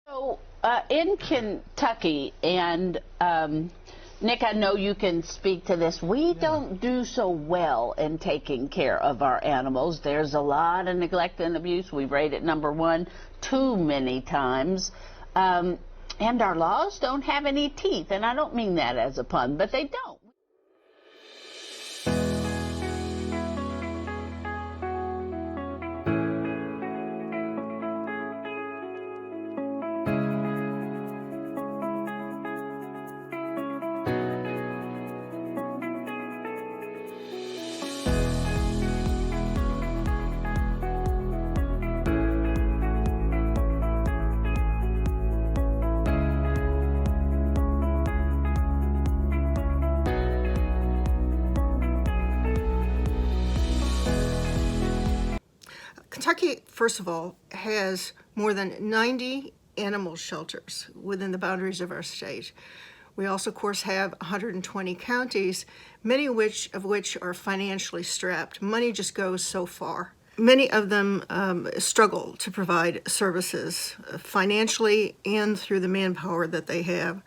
So in Kentucky, and Nick, I know you can speak to this, we don't do so well in taking care of our animals. There's a lot of neglect and abuse. We've rated #1 too many times. And our laws don't have any teeth, and I don't mean that as a pun, but they don't. Kentucky, first of all, has more than 90 animal shelters within the boundaries of our state. We also, of course, have 120 counties, many of which are financially strapped. Money just goes so far. Many of them struggle to provide services financially and through the manpower that they have.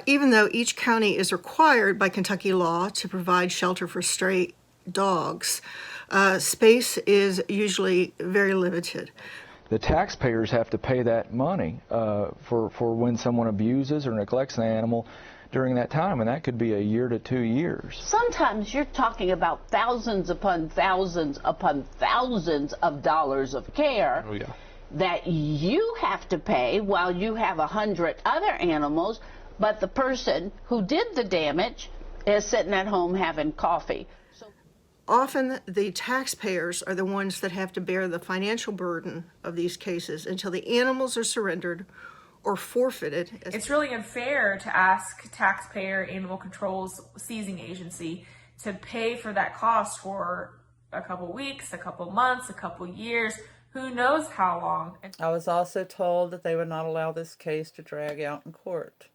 Even though each county is required by Kentucky law to provide shelter for stray dogs, space is usually very limited. The taxpayers have to pay that money for when someone abuses or neglects an animal during that time, and that could be a year to 2 years. Sometimes you're talking about thousands upon thousands upon thousands of dollars of care that you have to pay while you have 100 other animals, but the person who did the damage is sitting at home having coffee. Often the taxpayers are the ones that have to bear the financial burden of these cases until the animals are surrendered or forfeited. It's really unfair to ask taxpayer Animal Control's seizing agency to pay for that cost for a couple weeks, a couple months, a couple years, who knows how long. I was also told that they would not allow this case to drag out in court.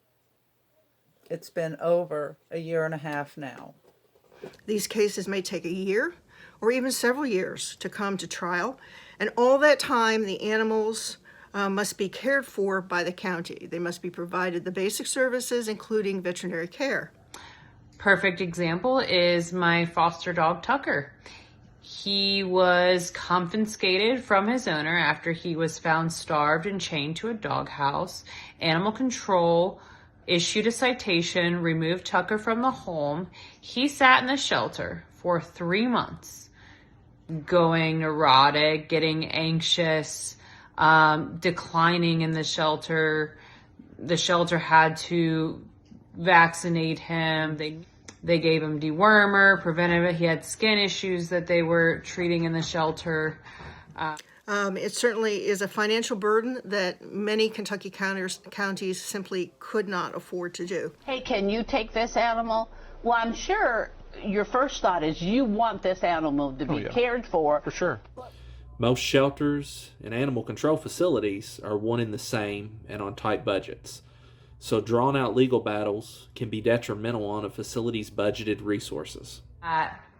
It's been over a year and a half now. These cases may take a year or even several years to come to trial, and all that time the animals must be cared for by the county. They must be provided the basic services, including veterinary care. Perfect example is my foster dog, Tucker. He was confiscated from his owner after he was found starved and chained to a doghouse. Animal Control issued a citation, removed Tucker from the home. He sat in the shelter for 3 months, going neurotic, getting anxious, declining in the shelter. The shelter had to vaccinate him. They gave him dewormer, preventive. He had skin issues that they were treating in the shelter. It certainly is a financial burden that many Kentucky counties simply could not afford to do. Hey, can you take this animal? Well, I'm sure your first thought is you want this animal to be cared for. For sure. Most shelters and animal control facilities are one and the same and on tight budgets. So drawn-out legal battles can be detrimental on a facility's budgeted resources.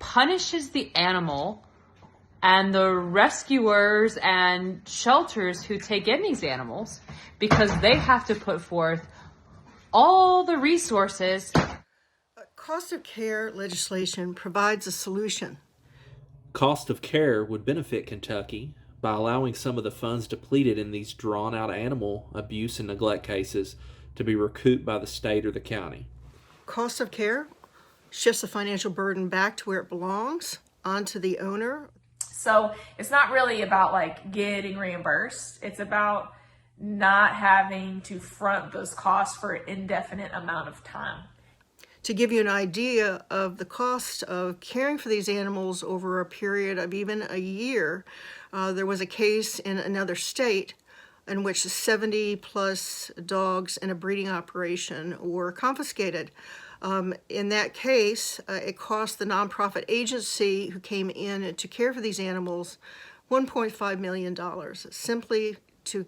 Punishes the animal and the rescuers and shelters who take in these animals because they have to put forth all the resources. Cost of care legislation provides a solution. Cost of care would benefit Kentucky by allowing some of the funds depleted in these drawn-out animal abuse and neglect cases to be recouped by the state or the county. Cost of care shifts the financial burden back to where it belongs, onto the owner. So it's not really about like getting reimbursed. It's about not having to front those costs for an indefinite amount of time. To give you an idea of the cost of caring for these animals over a period of even a year, there was a case in another state in which 70 plus dogs in a breeding operation were confiscated. In that case, it cost the nonprofit agency who came in to care for these animals $1.5 million simply to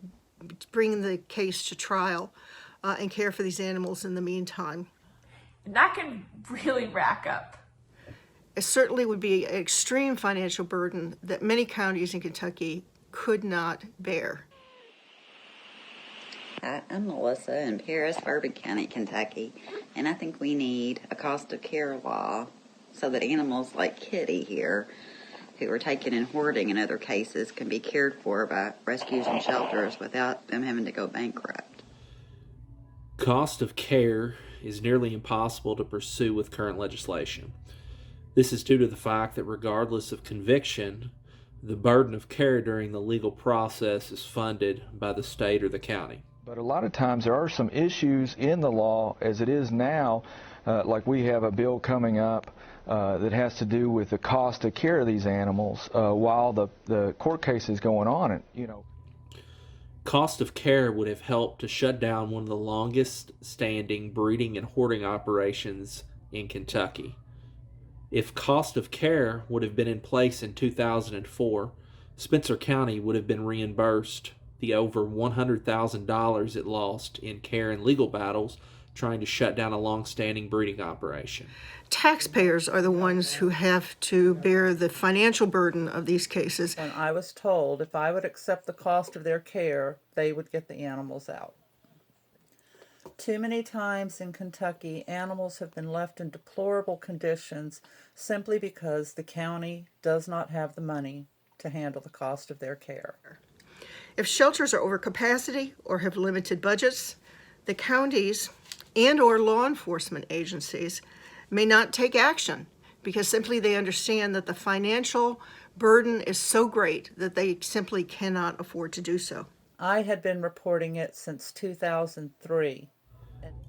bring the case to trial and care for these animals in the meantime. And that can really rack up. It certainly would be an extreme financial burden that many counties in Kentucky could not bear. Hi, I'm Melissa in Paris, Bourbon County, Kentucky, and I think we need a cost of care law so that animals like Kitty here, who are taken in hoarding in other cases, can be cared for by rescues and shelters without them having to go bankrupt. Cost of care is nearly impossible to pursue with current legislation. This is due to the fact that regardless of conviction, the burden of care during the legal process is funded by the state or the county. But a lot of times there are some issues in the law as it is now, like we have a bill coming up that has to do with the cost of care of these animals while the court case is going on. And, Cost of care would have helped to shut down one of the longest standing breeding and hoarding operations in Kentucky. If cost of care would have been in place in 2004, Spencer County would have been reimbursed the over $100,000 it lost in care and legal battles trying to shut down a long-standing breeding operation. Taxpayers are the ones who have to bear the financial burden of these cases. And I was told if I would accept the cost of their care, they would get the animals out. Too many times in Kentucky, animals have been left in deplorable conditions simply because the county does not have the money to handle the cost of their care. If shelters are over capacity or have limited budgets, the counties and or law enforcement agencies may not take action because simply they understand that the financial burden is so great that they simply cannot afford to do so. I had been reporting it since 2003.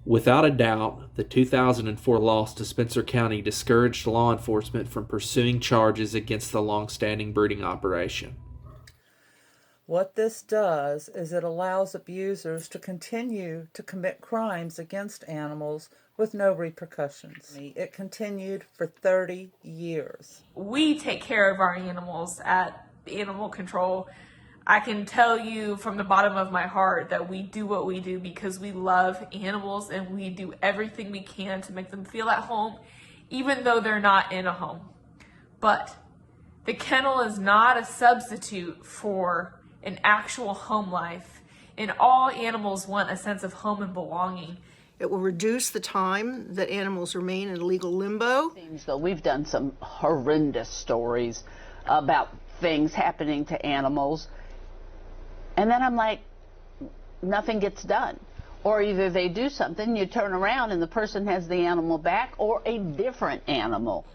Without a doubt, the 2004 loss to Spencer County discouraged law enforcement from pursuing charges against the long-standing breeding operation. What this does is it allows abusers to continue to commit crimes against animals with no repercussions. It continued for 30 years. We take care of our animals at Animal Control. I can tell you from the bottom of my heart that we do what we do because we love animals and we do everything we can to make them feel at home, even though they're not in a home. But the kennel is not a substitute for an actual home life, and all animals want a sense of home and belonging. It will reduce the time that animals remain in legal limbo. Seems though we've done some horrendous stories about things happening to animals, and then I'm like, nothing gets done. Or either they do something, you turn around and the person has the animal back, or a different animal.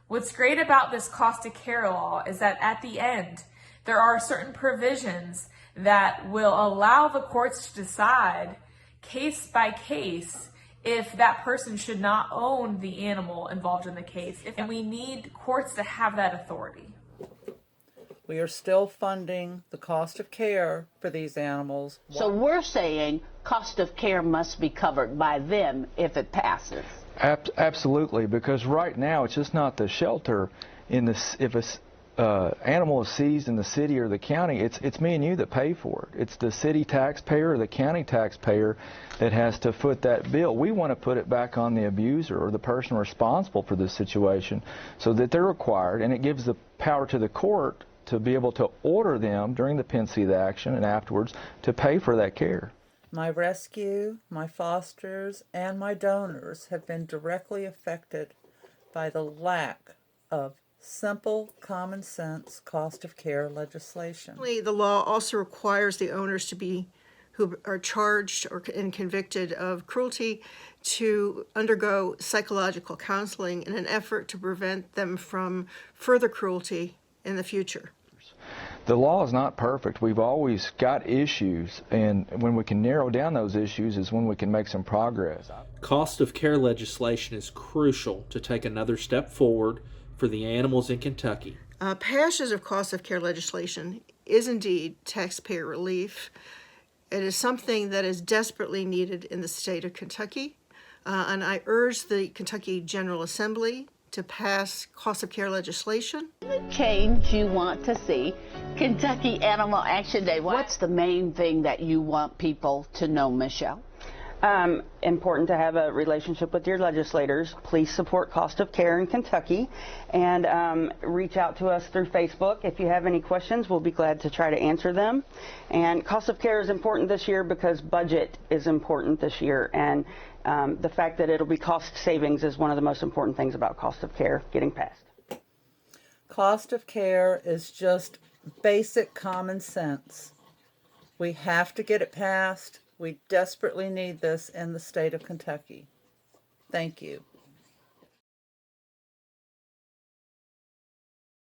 What's great about this cost of care law is that at the end, there are certain provisions that will allow the courts to decide case by case if that person should not own the animal involved in the case. And we need courts to have that authority. We are still funding the cost of care for these animals. So we're saying cost of care must be covered by them if it passes. Absolutely, because right now it's just not the shelter. If a animal is seized in the city or the county, it's me and you that pay for it. It's the city taxpayer or the county taxpayer that has to foot that bill. We want to put it back on the abuser or the person responsible for this situation so that they're required, and it gives the power to the court to be able to order them during the pendency of the action and afterwards to pay for that care. My rescue, my fosters, and my donors have been directly affected by the lack of simple, common sense cost of care legislation. The law also requires the owners who are charged and convicted of cruelty to undergo psychological counseling in an effort to prevent them from further cruelty in the future. The law is not perfect. We've always got issues, and when we can narrow down those issues is when we can make some progress. Cost of care legislation is crucial to take another step forward for the animals in Kentucky. Passage of cost of care legislation is indeed taxpayer relief. It is something that is desperately needed in the state of Kentucky, and I urge the Kentucky General Assembly to pass cost of care legislation. The change you want to see, Kentucky Animal Action Day. What's the main thing that you want people to know, Michelle? Important to have a relationship with your legislators. Please support Cost of Care in Kentucky, and reach out to us through Facebook. If you have any questions, we'll be glad to try to answer them. And Cost of Care is important this year because budget is important this year, and the fact that it'll be cost savings is one of the most important things about Cost of Care getting passed. Cost of care is just basic common sense. We have to get it passed. We desperately need this in the state of Kentucky. Thank you.